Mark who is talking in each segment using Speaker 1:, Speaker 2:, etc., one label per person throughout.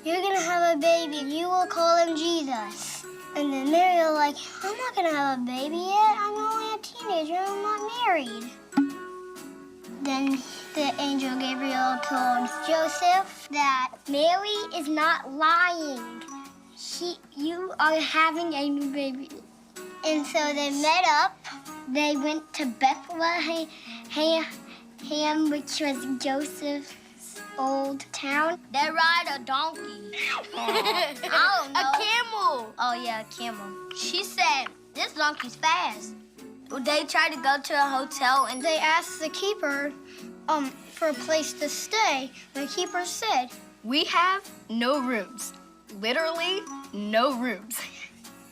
Speaker 1: You're gonna have a baby, and you will call him Jesus. And then Mary was like, I'm not gonna have a baby yet. I'm only a teenager. I'm not married. Then the angel Gabriel told Joseph that Mary is not lying. You are having a new baby. And so they met up. They went to Bethlehem, which was Joseph's old town. They ride a donkey. I don't know. A camel. Oh, yeah, a camel. She said, this donkey's fast. They tried to go to a hotel, and they asked the keeper for a place to stay. The keeper said, we have no rooms. Literally, no rooms.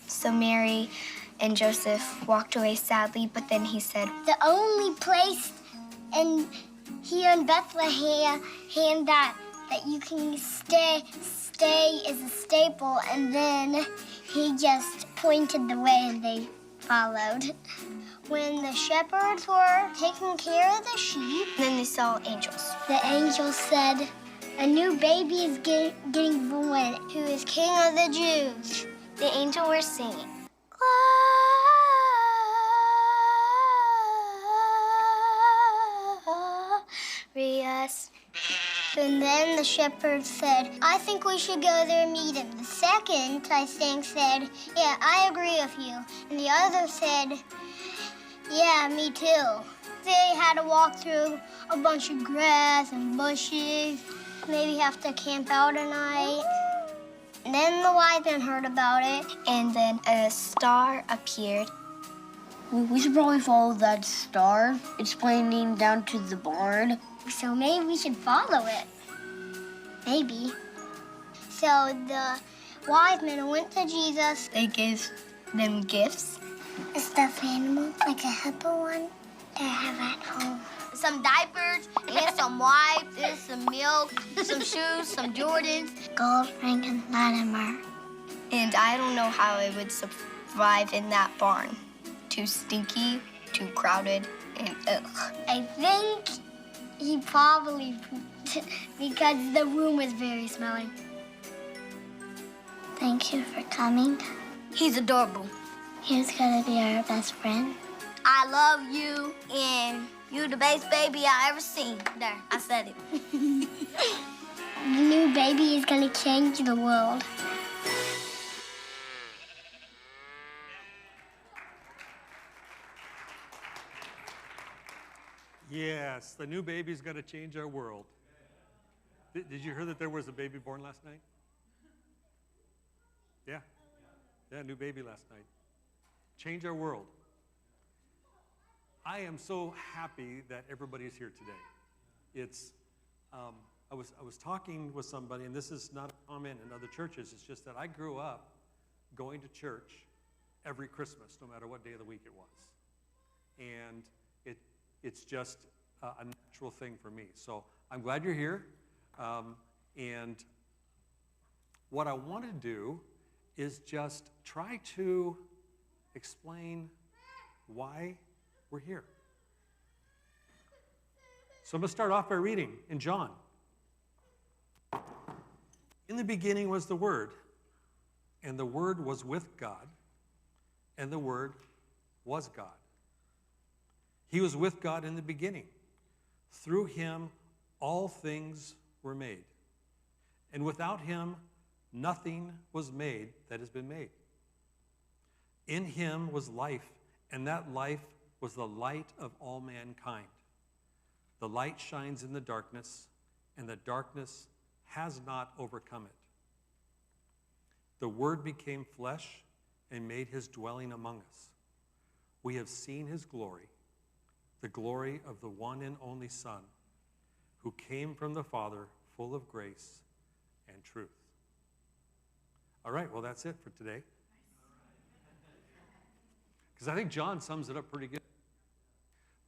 Speaker 1: So Mary and Joseph walked away sadly, but then he said, the only place here in Bethlehem that you can stay is a stable. And then he just pointed the way and they followed. When the shepherds were taking care of the sheep, then they saw angels. The angels said, a new baby is getting born, who is King of the Jews. The angels were singing. Glorious. And then the shepherd said, I think we should go there and meet him. The second, I think, said, yeah, I agree with you. And the other said, yeah, me too. They had to walk through a bunch of grass and bushes, maybe have to camp out a night. And then the wise men heard about it. And then a star appeared. We should probably follow that star. It's pointing down to the barn. So maybe we should follow it. Maybe. So the wise men went to Jesus. They gave them gifts. A stuffed animal, like a hippo one, that I have at home. Some diapers, and some wipes, and some milk, some shoes, some Jordans. Gold ring and Latimer. And I don't know how I would survive in that barn. Too stinky, too crowded, and ugh. I think he probably pooped because the room was very smelly. Thank you for coming. He's adorable. He's gonna be our best friend. I love you, and you're the best baby I ever seen. There, I said it. The new baby is gonna change the world.
Speaker 2: Yes, the new baby's going to change our world. Did you hear that there was a baby born last night? Yeah. Yeah, new baby last night. Change our world. I am so happy that everybody is here today. It's, I was talking with somebody, and this is not a comment in other churches. It's just that I grew up going to church every Christmas, no matter what day of the week it was. And it's just a natural thing for me. So I'm glad you're here. And what I want to do is just try to explain why we're here. So I'm going to start off by reading in John. In the beginning was the Word, and the Word was with God, and the Word was God. He was with God in the beginning. Through him, all things were made. And without him, nothing was made that has been made. In him was life, and that life was the light of all mankind. The light shines in the darkness, and the darkness has not overcome it. The Word became flesh and made his dwelling among us. We have seen his glory, the glory of the one and only Son, who came from the Father, full of grace and truth. All right, well, that's it for today. Because I think John sums it up pretty good.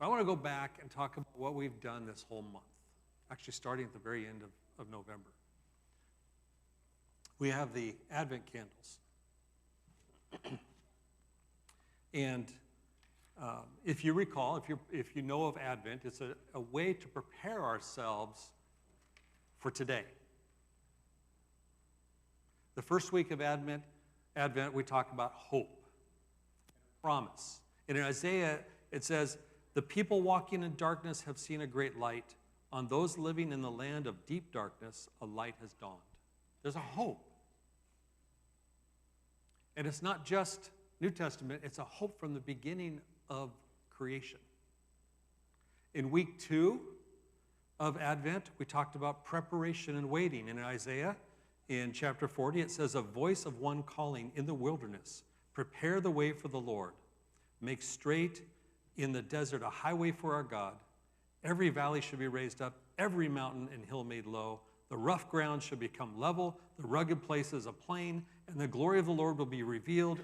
Speaker 2: But I want to go back and talk about what we've done this whole month, actually starting at the very end of November. We have the Advent candles. And if you recall, if you know of Advent, it's a way to prepare ourselves for today. first week of Advent, we talk about hope, promise. And in Isaiah, it says, the people walking in darkness have seen a great light. On those living in the land of deep darkness, a light has dawned. There's a hope. And it's not just New Testament, it's a hope from the beginning of creation. In week 2 of Advent, we talked about preparation and waiting. In Isaiah, in chapter 40, it says, a voice of one calling in the wilderness, prepare the way for the Lord. Make straight in the desert a highway for our God. Every valley should be raised up, every mountain and hill made low. The rough ground should become level, the rugged places a plain, and the glory of the Lord will be revealed,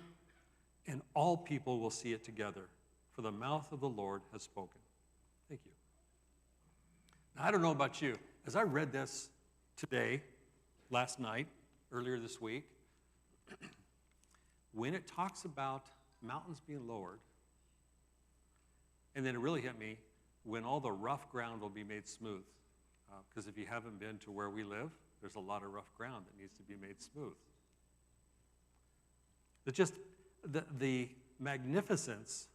Speaker 2: and all people will see it together, for the mouth of the Lord has spoken. Thank you. Now, I don't know about you. As I read this today, last night, earlier this week, when it talks about mountains being lowered, and then it really hit me when all the rough ground will be made smooth. Because if you haven't been to where we live, there's a lot of rough ground that needs to be made smooth. It's just the magnificence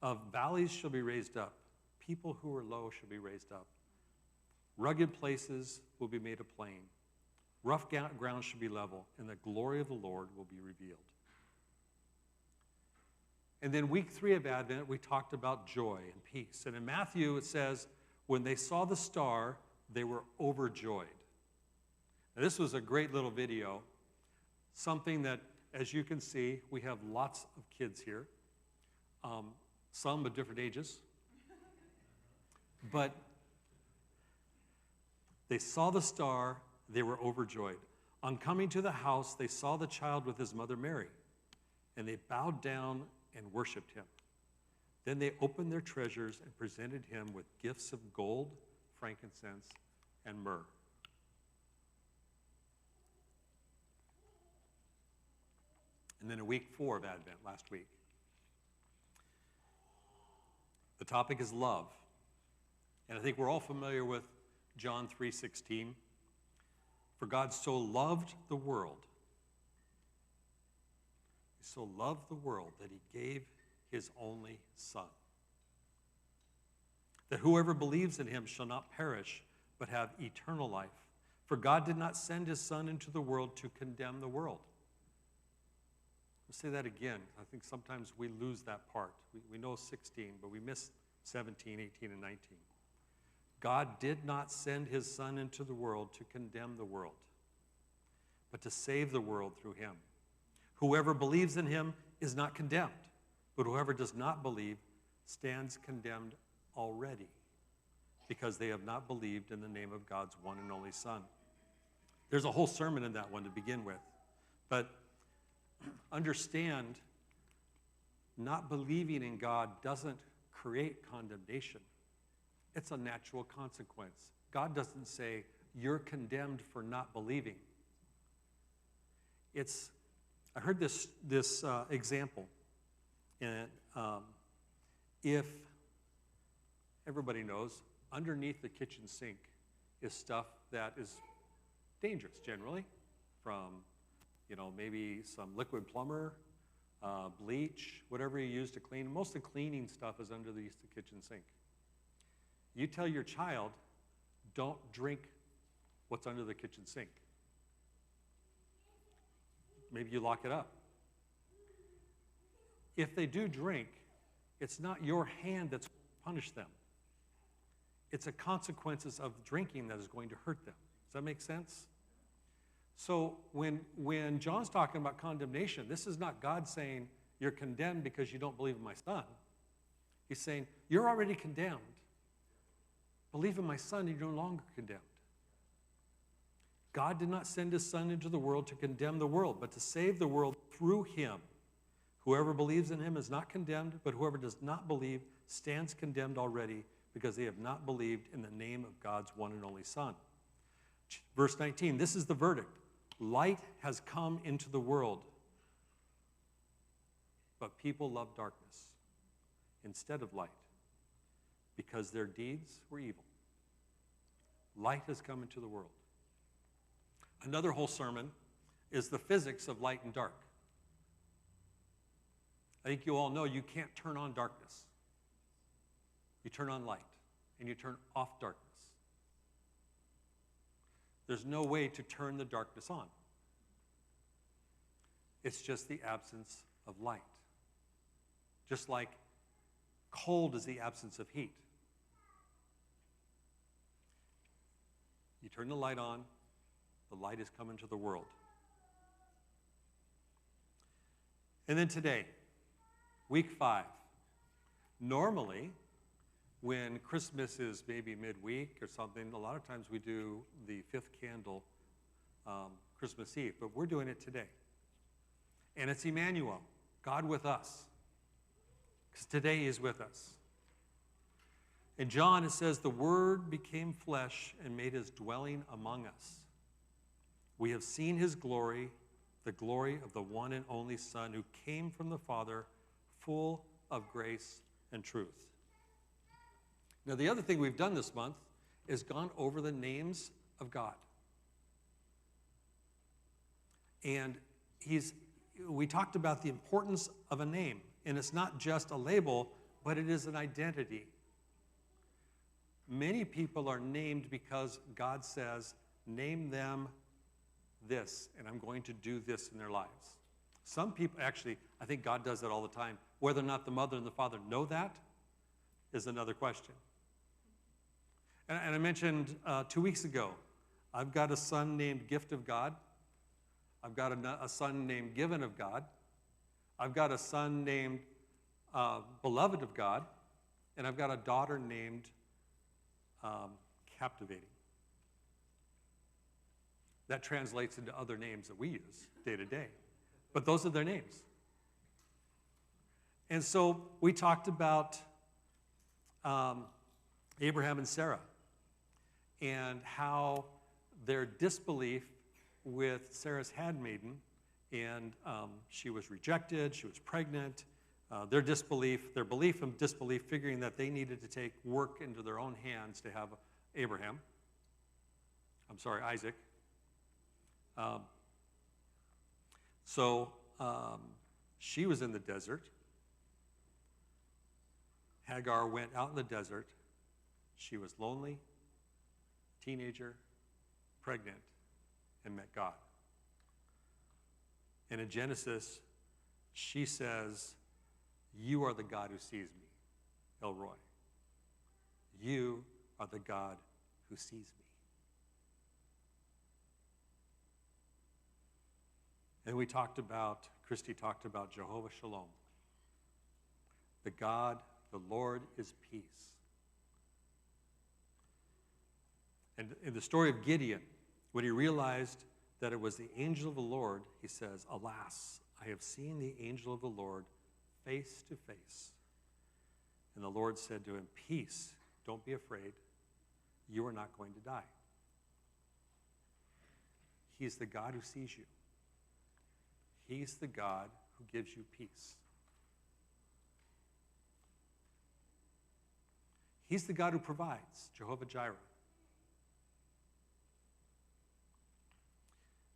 Speaker 2: of valleys shall be raised up. People who are low shall be raised up. Rugged places will be made a plain. Rough ground should be level, and the glory of the Lord will be revealed. And then week 3 of Advent, we talked about joy and peace. And in Matthew, it says, when they saw the star, they were overjoyed. Now, this was a great little video, something that, as you can see, we have lots of kids here, some of different ages. But they saw the star, they were overjoyed. On coming to the house, they saw the child with his mother Mary, and they bowed down and worshiped him. Then they opened their treasures and presented him with gifts of gold, frankincense, and myrrh. And then in week 4 of Advent, last week, the topic is love. And I think we're all familiar with John 3:16. For God so loved the world, he so loved the world that he gave his only Son, that whoever believes in him shall not perish, but have eternal life. For God did not send his Son into the world to condemn the world. I'll say that again. I think sometimes we lose that part. We know 16, but we miss 17, 18, and 19. God did not send his Son into the world to condemn the world, but to save the world through him. Whoever believes in him is not condemned, but whoever does not believe stands condemned already, because they have not believed in the name of God's one and only Son. There's a whole sermon in that one to begin with, but understand, not believing in God doesn't create condemnation. It's a natural consequence. God doesn't say, you're condemned for not believing. I heard this example, and if everybody knows, underneath the kitchen sink is stuff that is dangerous generally, from maybe some liquid plumber, bleach, whatever you use to clean. Most of the cleaning stuff is under the kitchen sink. You tell your child, don't drink what's under the kitchen sink. Maybe you lock it up. If they do drink, it's not your hand that's going to punish them. It's the consequences of drinking that is going to hurt them. Does that make sense? So when John's talking about condemnation, this is not God saying, you're condemned because you don't believe in my Son. He's saying, you're already condemned. Believe in my Son, you're no longer condemned. God did not send his Son into the world to condemn the world, but to save the world through him. Whoever believes in him is not condemned, but whoever does not believe stands condemned already, because they have not believed in the name of God's one and only Son. Verse 19, this is the verdict. Light has come into the world, but people love darkness instead of light, because their deeds were evil. Light has come into the world. Another whole sermon is the physics of light and dark. I think you all know you can't turn on darkness. You turn on light, and you turn off darkness. There's no way to turn the darkness on. It's just the absence of light. Just like cold is the absence of heat. You turn the light on, the light is coming to the world. And then today, week 5. Normally, when Christmas is maybe midweek or something, a lot of times we do the 5th candle Christmas Eve, but we're doing it today. And it's Emmanuel, God with us, because today He is with us. In John, it says, the Word became flesh and made His dwelling among us. We have seen His glory, the glory of the one and only Son who came from the Father, full of grace and truth. Now, the other thing we've done this month is gone over the names of God. And we talked about the importance of a name. And it's not just a label, but it is an identity. Many people are named because God says, name them this, and I'm going to do this in their lives. Some people, actually, I think God does that all the time. Whether or not the mother and the father know that is another question. And I mentioned 2 weeks ago, I've got a son named Gift of God. I've got a son named Given of God. I've got a son named Beloved of God. And I've got a daughter named Captivating. That translates into other names that we use day to day. But those are their names. And so we talked about Abraham and Sarah and how their disbelief with Sarah's handmaiden, and she was rejected, she was pregnant, their belief and disbelief, figuring that they needed to take work into their own hands to have Isaac. So she was in the desert. Hagar went out in the desert. She was lonely, teenager, pregnant, and met God. And in Genesis, she says, you are the God who sees me, El Roy. You are the God who sees me. And Christy talked about Jehovah Shalom. The Lord is peace. And in the story of Gideon, when he realized that it was the angel of the Lord, he says, alas, I have seen the angel of the Lord face to face. And the Lord said to him, peace, don't be afraid. You are not going to die. He's the God who sees you. He's the God who gives you peace. He's the God who provides, Jehovah Jireh.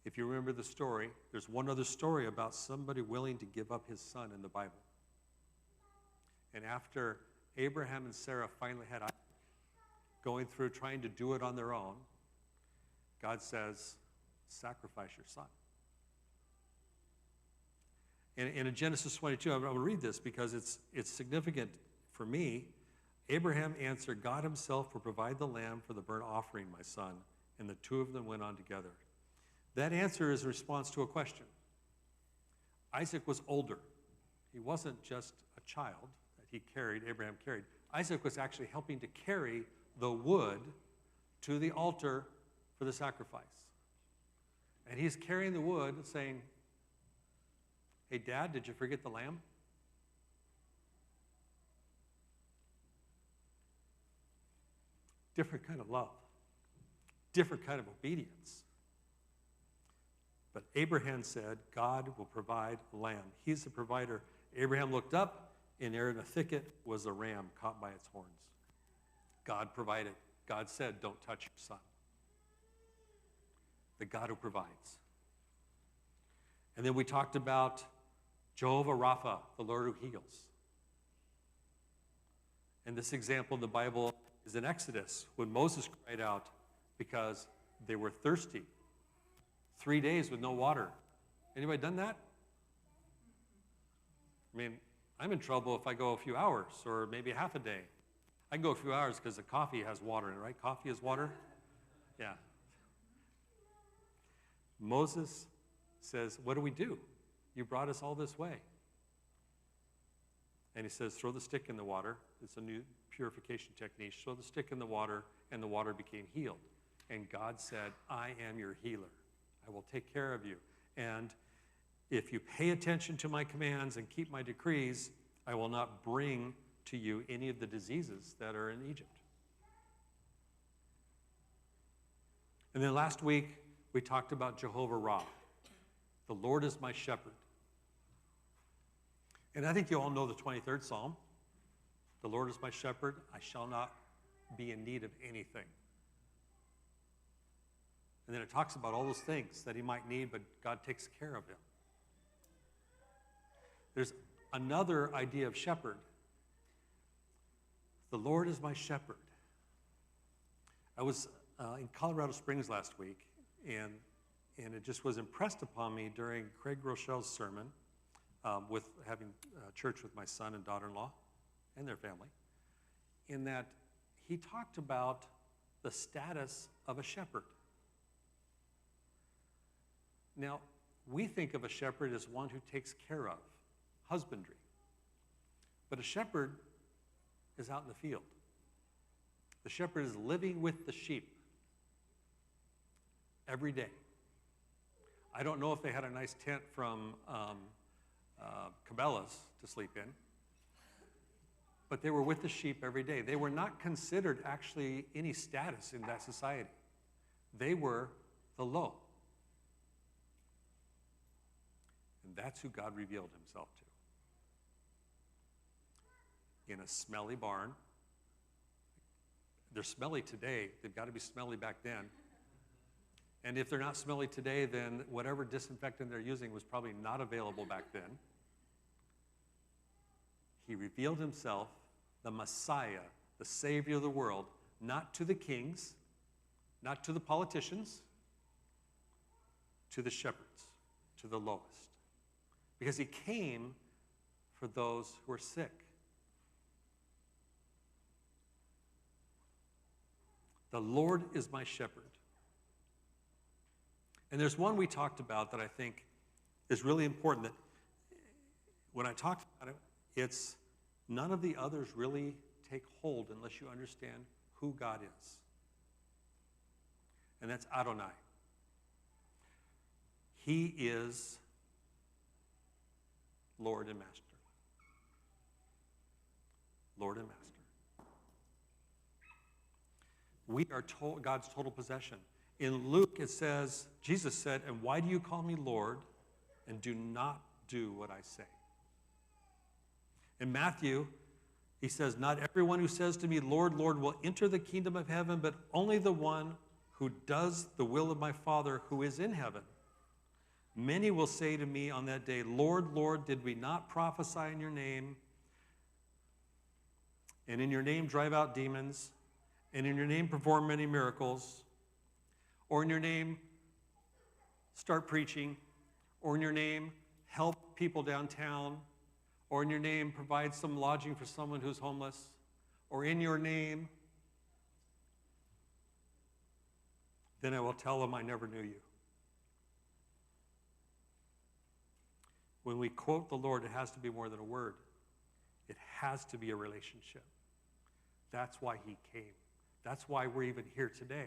Speaker 2: If you remember the story, there's one other story about somebody willing to give up his son in the Bible. And after Abraham and Sarah finally had Isaac, going through trying to do it on their own, God says, sacrifice your son. And in Genesis 22, I'm going to read this because it's significant for me. Abraham answered, God himself will provide the lamb for the burnt offering, my son. And the two of them went on together. That answer is a response to a question. Isaac was older. He wasn't just a child that Abraham carried. Isaac was actually helping to carry the wood to the altar for the sacrifice. And he's carrying the wood saying, hey, Dad, did you forget the lamb? Different kind of love. Different kind of obedience. But Abraham said, God will provide a lamb. He's the provider. Abraham looked up, and there in a thicket was a ram caught by its horns. God provided. God said, don't touch your son. The God who provides. And then we talked about Jehovah Raah, the Lord who heals. And this example in the Bible is in Exodus, when Moses cried out because they were thirsty. 3 days with no water. Anybody done that? I mean, I'm in trouble if I go a few hours or maybe half a day. I can go a few hours because the coffee has water in it, right? Coffee is water? Yeah. Moses says, what do we do? You brought us all this way. And he says, throw the stick in the water. It's a new purification technique. Throw the stick in the water, and the water became healed. And God said, I am your healer. I will take care of you. And if you pay attention to my commands and keep my decrees, I will not bring to you any of the diseases that are in Egypt. And then last week, we talked about Jehovah Raah. The Lord is my shepherd. And I think you all know the 23rd Psalm. The Lord is my shepherd. I shall not be in need of anything. And then it talks about all those things that he might need, but God takes care of him. There's another idea of shepherd. The Lord is my shepherd. I was in Colorado Springs last week, and it just was impressed upon me during Craig Rochelle's sermon with having church with my son and daughter-in-law and their family, in that he talked about the status of a shepherd. Now, we think of a shepherd as one who takes care of, husbandry. But a shepherd is out in the field. The shepherd is living with the sheep every day. I don't know if they had a nice tent from Cabela's to sleep in, but they were with the sheep every day. They were not considered actually any status in that society. They were the low. And that's who God revealed himself to. In a smelly barn. They're smelly today. They've got to be smelly back then. And if they're not smelly today, then whatever disinfectant they're using was probably not available back then. He revealed himself, the Messiah, the Savior of the world, not to the kings, not to the politicians, to the shepherds, to the lowest. Because he came for those who are sick. The Lord is my shepherd. And there's one we talked about that I think is really important, that when I talked about it, it's none of the others really take hold unless you understand who God is. And that's Adonai. He is Lord and Master. Lord and Master. We are God's total possession. In Luke, it says, Jesus said, and why do you call me Lord and do not do what I say? In Matthew, he says, not everyone who says to me, Lord, Lord, will enter the kingdom of heaven, but only the one who does the will of my Father who is in heaven. Many will say to me on that day, Lord, Lord, did we not prophesy in your name, and in your name drive out demons, and in your name perform many miracles, or in your name start preaching, or in your name help people downtown, or in your name provide some lodging for someone who's homeless, or in your name, then I will tell them I never knew you. When we quote the Lord, it has to be more than a word. It has to be a relationship. That's why he came. That's why we're even here today.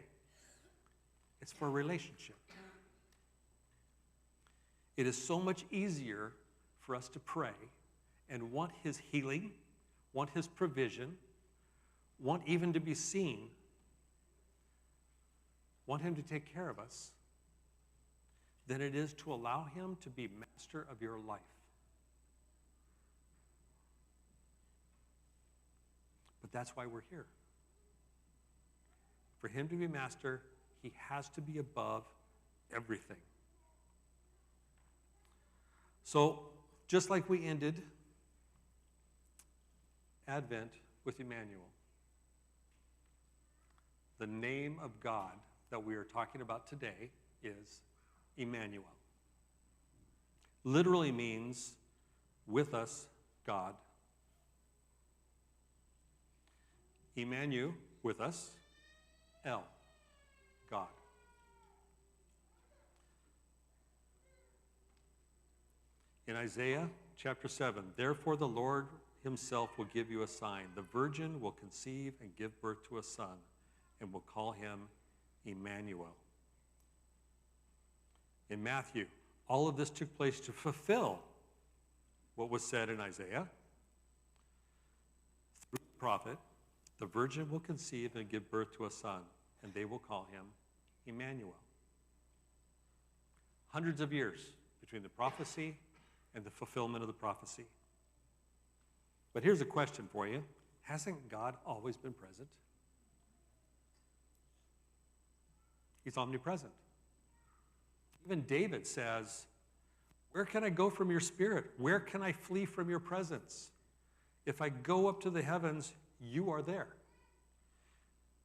Speaker 2: It's for a relationship. It is so much easier for us to pray and want his healing, want his provision, want even to be seen, want him to take care of us, than it is to allow him to be master of your life. But that's why we're here. For him to be master, he has to be above everything. So, just like we ended Advent with Emmanuel, the name of God that we are talking about today is Emmanuel. Literally means with us, God. Emmanuel, with us, El, God. In Isaiah chapter 7, therefore the Lord himself will give you a sign. The virgin will conceive and give birth to a son, and will call him Emmanuel. In Matthew, all of this took place to fulfill what was said in Isaiah. Through the prophet, the virgin will conceive and give birth to a son, and they will call him Emmanuel. Hundreds of years between the prophecy and the fulfillment of the prophecy. But here's a question for you. Hasn't God always been present? He's omnipresent. Even David says, where can I go from your spirit? Where can I flee from your presence? If I go up to the heavens, you are there.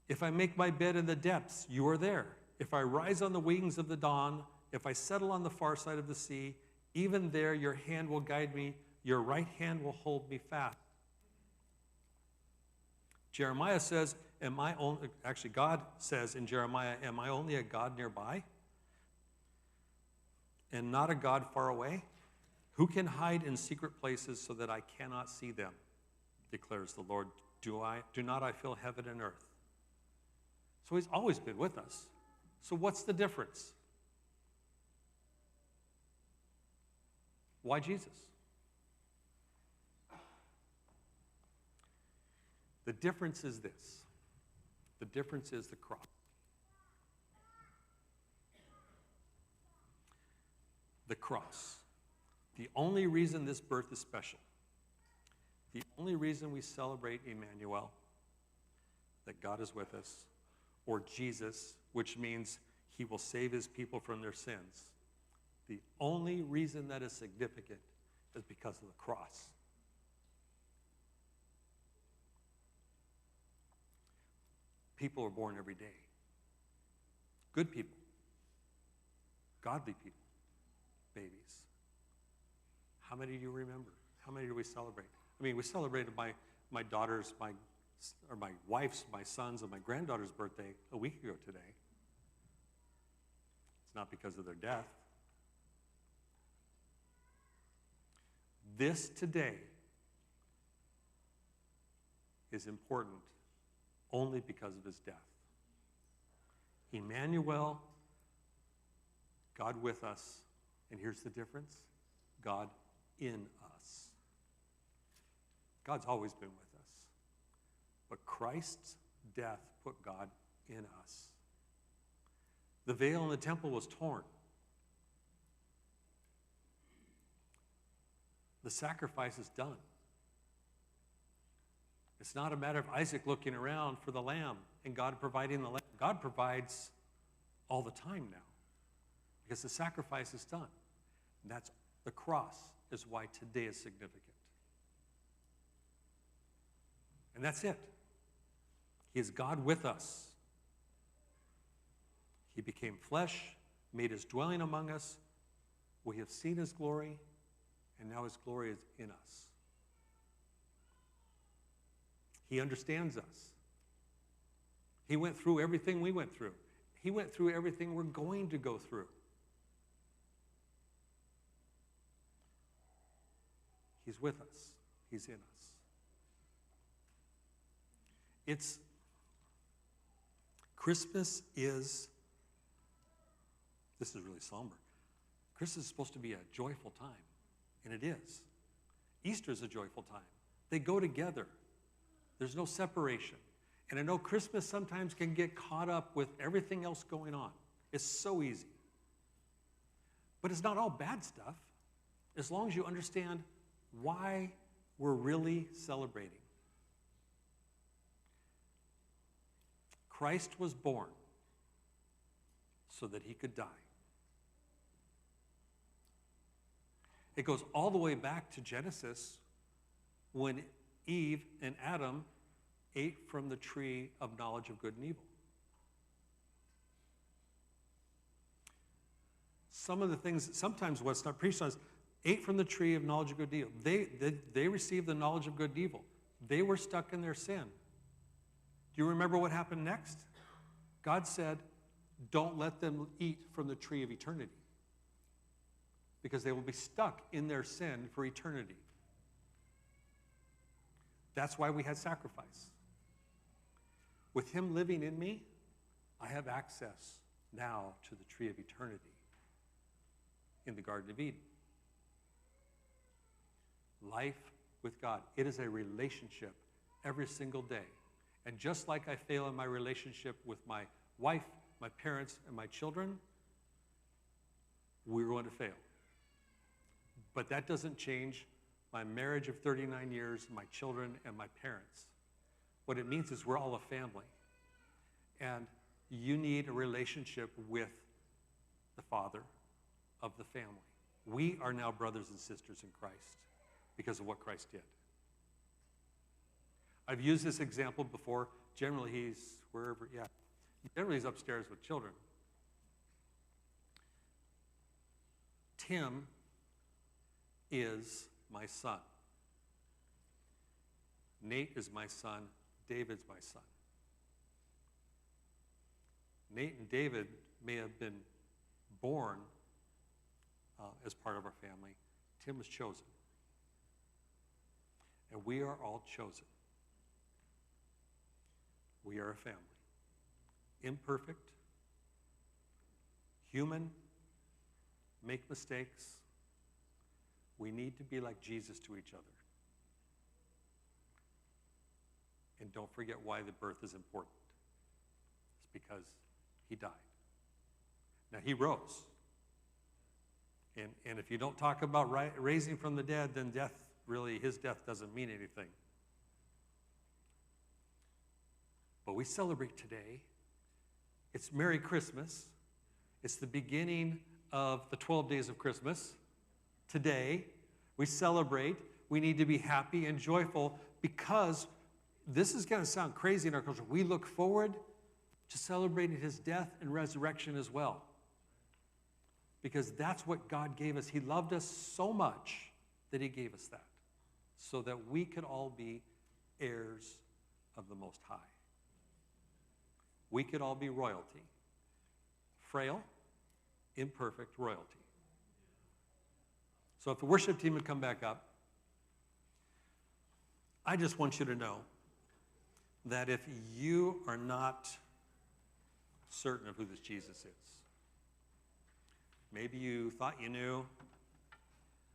Speaker 2: If I make my bed in the depths, you are there. If I rise on the wings of the dawn, if I settle on the far side of the sea, even there your hand will guide me, your right hand will hold me fast. Jeremiah says, God says in Jeremiah, am I only a God nearby and not a God far away? Who can hide in secret places so that I cannot see them, declares the Lord. Do not I fill heaven and earth? So he's always been with us. So what's the difference? Why Jesus? The difference is this. The difference is the cross. The cross. The only reason this birth is special, the only reason we celebrate Emmanuel, that God is with us, or Jesus, which means he will save his people from their sins, the only reason that is significant is because of the cross. People are born every day. Good people. Godly people. Babies. How many do you remember? How many do we celebrate? I mean, we celebrated my daughter's, my wife's, my son's, and my granddaughter's birthday a week ago today. It's not because of their death. This today is important only because of his death. Emmanuel, God with us, and here's the difference, God in us. God's always been with us, but Christ's death put God in us. The veil in the temple was torn. The sacrifice is done. It's not a matter of Isaac looking around for the lamb and God providing the lamb. God provides all the time now because the sacrifice is done. And that's the cross is why today is significant. And that's it. He is God with us. He became flesh, made his dwelling among us. We have seen his glory, and now his glory is in us. He understands us. He went through everything we went through. He went through everything we're going to go through. He's with us. He's in us. Christmas is, this is really somber. Christmas is supposed to be a joyful time, and it is. Easter is a joyful time. They go together. There's no separation. And I know Christmas sometimes can get caught up with everything else going on. It's so easy. But it's not all bad stuff, as long as you understand why we're really celebrating. Christ was born so that he could die. It goes all the way back to Genesis when Eve and Adam ate from the tree of knowledge of good and evil. Some of the things, sometimes what's not preached on is ate from the tree of knowledge of good and evil. They received the knowledge of good and evil. They were stuck in their sin. Do you remember what happened next? God said, don't let them eat from the tree of eternity, because they will be stuck in their sin for eternity. That's why we had sacrifice. With him living in me, I have access now to the tree of eternity in the Garden of Eden. Life with God. It is a relationship every single day. And just like I fail in my relationship with my wife, my parents, and my children, we're going to fail. But that doesn't change my marriage of 39 years, my children, and my parents. What it means is we're all a family. And you need a relationship with the Father of the family. We are now brothers and sisters in Christ because of what Christ did. I've used this example before. Generally, he's wherever, yeah. Generally, he's upstairs with children. Tim is my son. Nate is my son. David's my son. Nate and David may have been born as part of our family. Tim was chosen. And we are all chosen. We are a family. Imperfect, human, make mistakes. We need to be like Jesus to each other. And don't forget why the birth is important. It's because he died. Now, he rose. And if you don't talk about raising from the dead, then death, really, his death doesn't mean anything. But we celebrate today. It's Merry Christmas. It's the beginning of the 12 days of Christmas. Today, we celebrate. We need to be happy and joyful because this is going to sound crazy in our culture. We look forward to celebrating his death and resurrection as well. Because that's what God gave us. He loved us so much that he gave us that, so that we could all be heirs of the Most High. We could all be royalty. Frail, imperfect royalty. So if the worship team would come back up, I just want you to know that if you are not certain of who this Jesus is, maybe you thought you knew,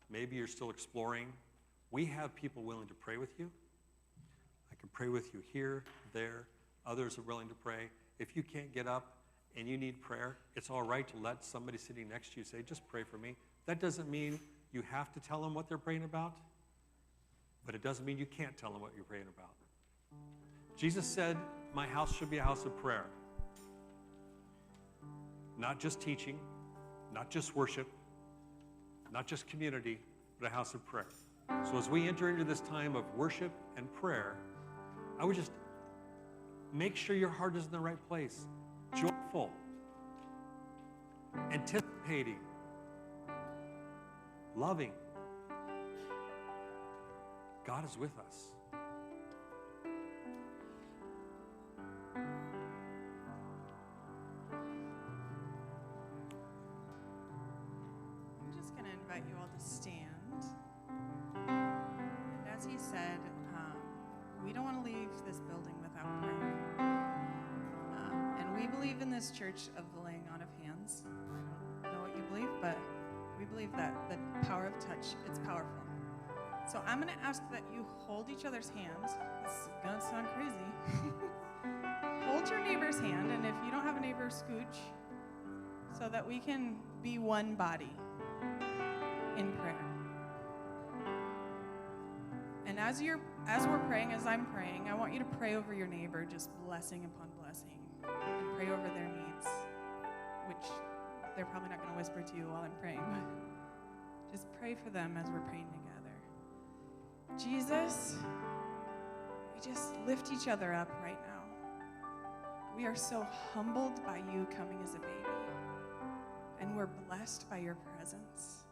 Speaker 2: maybe you're still exploring, we have people willing to pray with you. I can pray with you here, there. Others are willing to pray. If you can't get up and you need prayer, it's all right to let somebody sitting next to you say, just pray for me. That doesn't mean you have to tell them what they're praying about, but it doesn't mean you can't tell them what you're praying about. Jesus said, my house should be a house of prayer. Not just teaching, not just worship, not just community, but a house of prayer. So as we enter into this time of worship and prayer, I would just make sure your heart is in the right place. Joyful. Anticipating. Loving. God is with us.
Speaker 3: I'm just going to invite you all to stand. And as he said, we don't want to leave this building without prayer. And we believe in this church of the laying on of hands. I don't know what you believe, but we believe that the power of touch, it's powerful. So I'm going to ask that you hold each other's hands. This is going to sound crazy. Hold your neighbor's hand, and if you don't have a neighbor, scooch, so that we can be one body in prayer. And as we're praying, as I'm praying, I want you to pray over your neighbor, just blessing upon blessing, and pray over their needs, which they're probably not going to whisper to you while I'm praying, but just pray pray for them as we're praying together. Jesus, we just lift each other up right now. We are so humbled by you coming as a baby, and we're blessed by your presence.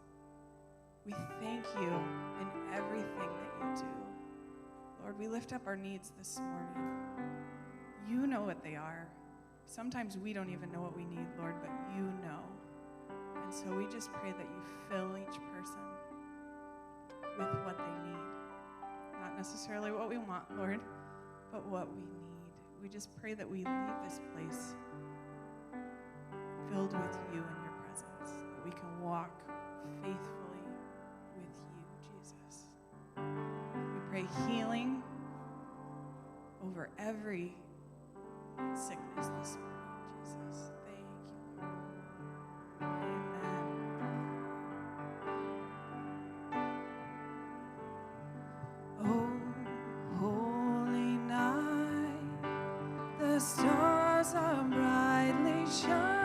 Speaker 3: We thank you in everything that you do. Lord, we lift up our needs this morning. You know what they are. Sometimes we don't even know what we need, Lord, but you know. And so we just pray that you fill each person with what they need. Not necessarily what we want, Lord, but what we need. We just pray that we leave this place filled with you and your presence, that we can walk faithfully with you, Jesus. We pray healing over every sickness this morning, Jesus. Thank you, Lord. Amen. Oh, holy night, the stars are brightly shining.